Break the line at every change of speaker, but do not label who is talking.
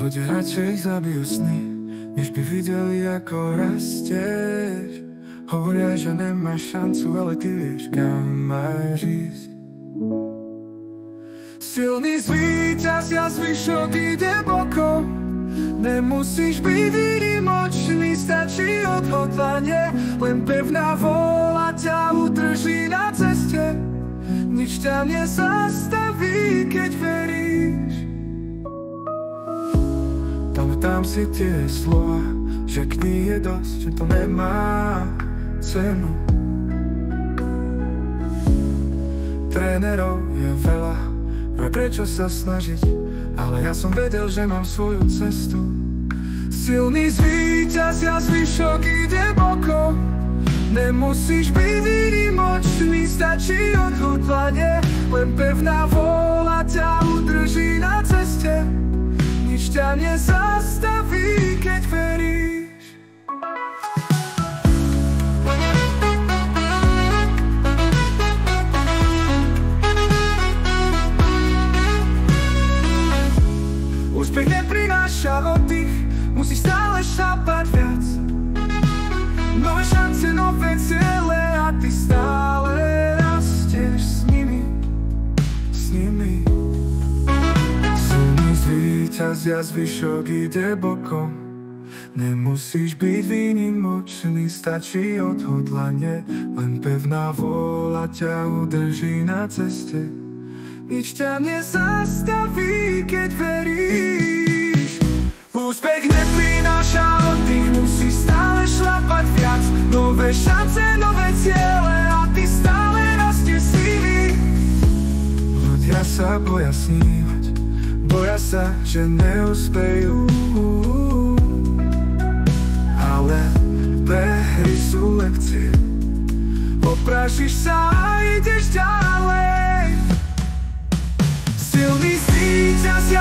Ľudia radšej zabijú sny, než by videli, ako rastieš. Hovoria, že nemáš šancu, ale ty vieš, kam máš ísť. Silný zvíťazia, zvyšok ide bokom. Nemusíš byť výnimočný, stačí odhodlanie. Len pevná vôľa ťa udrží na ceste. Nič ťa nezastaví, keď veríš. Pamätám si tie slova, že kníh je dosť, že to nemá cenu. Trénerov je veľa, prečo sa snažiť, ale ja som vedel, že mám svoju cestu. Silný zvíťazia, zvyšok ide bokom. Nemusíš byť výnimočný, stačí odhodlanie. Len pevná vôľa ťa udrží na ceste. Nič ťa nezastaví, keď veríš. Úspech neprináša oddych, musíš stále šápať viac. Nové šance, nové ciele a ty stále rastieš s nimi. Silný zvíťazia, zvyšok ide bokom. Nemusíš byť výnimočný, stačí odhodlanie. Len pevná vôľa ťa udrží na ceste. Nič ťa nezastaví, keď veríš. Úspech neprináša oddych, musíš stále šlapať viac. Nové šance, nové ciele a ty stále rastieš s nimi. Ľudia sa boja snívať, boja sa, že neúspejú. Ale prehry sú lekcie. Oprášiš sa a ideš ďalej. Silný zvíťaz,